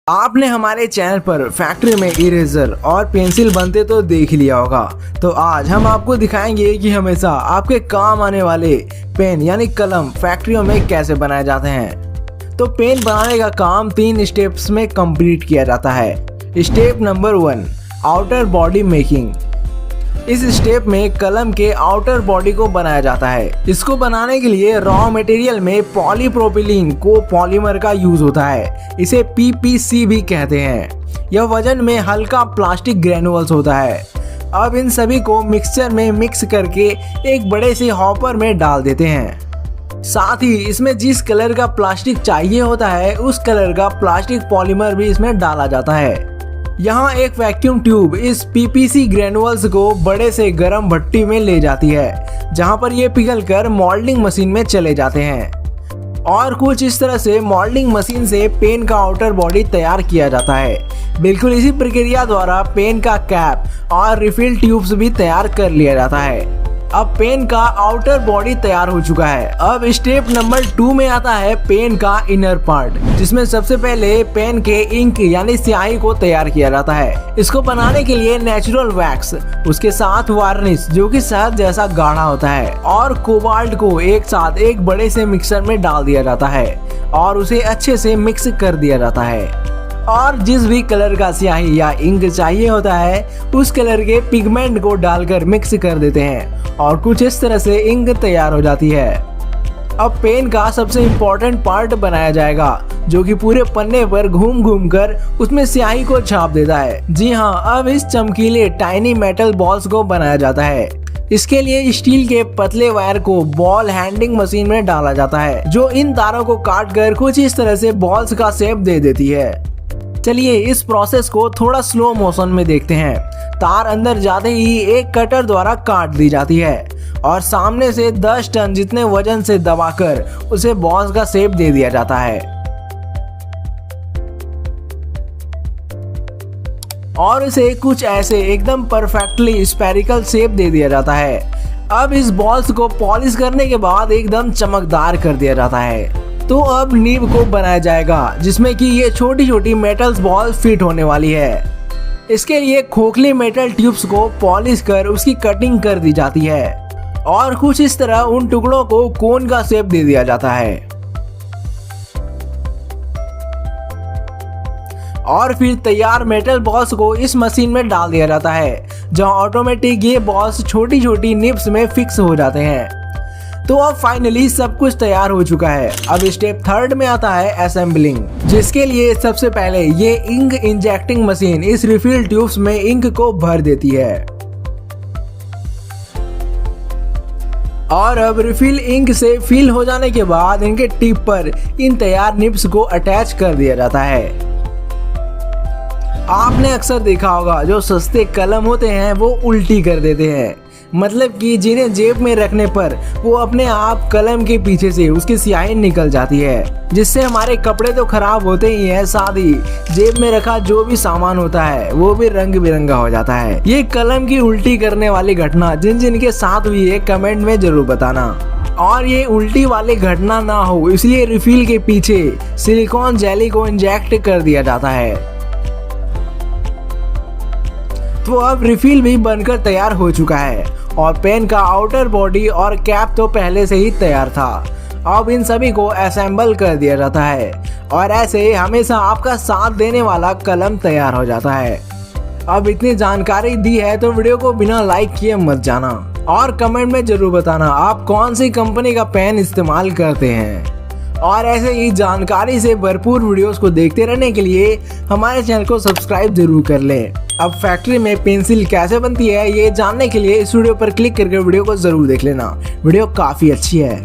आपने हमारे चैनल पर फैक्ट्री में इरेजर और पेंसिल बनते तो देख लिया होगा। तो आज हम आपको दिखाएंगे कि हमेशा आपके काम आने वाले पेन यानी कलम फैक्ट्रियों में कैसे बनाए जाते हैं। तो पेन बनाने का काम 3 स्टेप्स में कंप्लीट किया जाता है। Step number 1, outer body making. इस स्टेप में कलम के आउटर बॉडी को बनाया जाता है। इसको बनाने के लिए रॉ मटेरियल में पॉलीप्रोपिलीन को पॉलीमर का यूज होता है। इसे PPC भी कहते हैं। यह वजन में हल्का प्लास्टिक ग्रेनुअल्स होता है। अब इन सभी को मिक्सचर में मिक्स करके एक बड़े से हॉपर में डाल देते हैं। साथ ही इसमें जिस कलर का प्लास्टिक चाहिए होता है उस कलर का प्लास्टिक पॉलीमर भी इसमें डाला जाता है। यहाँ एक वैक्यूम ट्यूब इस PPC ग्रेनुअल्स को बड़े से गर्म भट्टी में ले जाती है, जहाँ पर ये पिघलकर मोल्डिंग मशीन में चले जाते हैं। और कुछ इस तरह से मोल्डिंग मशीन से पेन का आउटर बॉडी तैयार किया जाता है। बिल्कुल इसी प्रक्रिया द्वारा पेन का कैप और रिफिल ट्यूब्स भी तैयार कर लिया जाता है। अब पेन का आउटर बॉडी तैयार हो चुका है। अब स्टेप नंबर 2 में आता है पेन का इनर पार्ट, जिसमें सबसे पहले पेन के इंक यानी स्याही को तैयार किया जाता है। इसको बनाने के लिए नेचुरल वैक्स, उसके साथ वार्निश जो कि शहद जैसा गाढ़ा होता है, और कोबाल्ट को एक साथ एक बड़े से मिक्सर में डाल दिया जाता है और उसे अच्छे से मिक्स कर दिया जाता है। और जिस भी कलर का स्याही या इंक चाहिए होता है उस कलर के पिगमेंट को डालकर मिक्स कर देते हैं और कुछ इस तरह से इंक तैयार हो जाती है। अब पेन का सबसे इम्पोर्टेंट पार्ट बनाया जाएगा, जो कि पूरे पन्ने पर घूम घूम कर उसमें स्याही को छाप देता है। जी हाँ, अब इस चमकीले टाइनी मेटल बॉल्स को बनाया जाता है। इसके लिए स्टील के पतले वायर को बॉल हैंडिंग मशीन में डाला जाता है, जो इन तारों को काट कर कुछ इस तरह से बॉल्स का शेप दे देती है। चलिए इस प्रोसेस को थोड़ा स्लो मोशन में देखते हैं। तार अंदर जाते ही एक कटर द्वारा काट दी जाती है और सामने से 10 टन जितने वजन से दबाकर उसे बॉल्स का शेप दे दिया जाता है और इसे कुछ ऐसे एकदम परफेक्टली स्फेरिकल शेप दे दिया जाता है। अब इस बॉल्स को पॉलिश करने के बाद एकदम चमकदार कर दिया जाता है। तो अब नीब को बनाया जाएगा, जिसमें कि ये छोटी छोटी मेटल्स बॉल फिट होने वाली है। इसके लिए खोखली मेटल ट्यूब्स को पॉलिश कर उसकी कटिंग कर दी जाती है और कुछ इस तरह उन टुकड़ों को कोन का शेप दे दिया जाता है। और फिर तैयार मेटल बॉल्स को इस मशीन में डाल दिया जाता है, जहां ऑटोमेटिक ये बॉल्स छोटी छोटी निब्स में फिक्स हो जाते हैं। तो अब फाइनली सब कुछ तैयार हो चुका है। अब स्टेप 3 में आता है असेंबलिंग, जिसके लिए सबसे पहले ये इंक इंजेक्टिंग मशीन इस रिफिल ट्यूब्स में इंक को भर देती है और अब रिफिल इंक से फिल हो जाने के बाद इनके टिप पर इन तैयार निब्स को अटैच कर दिया जाता है। आपने अक्सर देखा होगा जो सस्ते कलम होते हैं वो उल्टी कर देते हैं, मतलब कि जिन्हें जेब में रखने पर वो अपने आप कलम के पीछे से उसकी स्याही निकल जाती है, जिससे हमारे कपड़े तो खराब होते ही हैं, साथ ही जेब में रखा जो भी सामान होता है वो भी रंग बिरंगा हो जाता है। ये कलम की उल्टी करने वाली घटना जिन जिन के साथ हुई है कमेंट में जरूर बताना। और ये उल्टी वाली घटना ना हो इसलिए रिफिल के पीछे सिलिकॉन जेली को इंजेक्ट कर दिया जाता है। तो अब रिफिल भी बनकर तैयार हो चुका है और पेन का आउटर बॉडी और कैप तो पहले से ही तैयार था। अब इन सभी को असेंबल कर दिया जाता है और ऐसे हमेशा आपका साथ देने वाला कलम तैयार हो जाता है। अब इतनी जानकारी दी है तो वीडियो को बिना लाइक किए मत जाना और कमेंट में जरूर बताना आप कौन सी कंपनी का पेन इस्तेमाल करते हैं। और ऐसे ही जानकारी से भरपूर वीडियोस को देखते रहने के लिए हमारे चैनल को सब्सक्राइब जरूर कर लें। अब फैक्ट्री में पेंसिल कैसे बनती है ये जानने के लिए इस वीडियो पर क्लिक करके वीडियो को जरूर देख लेना। वीडियो काफी अच्छी है।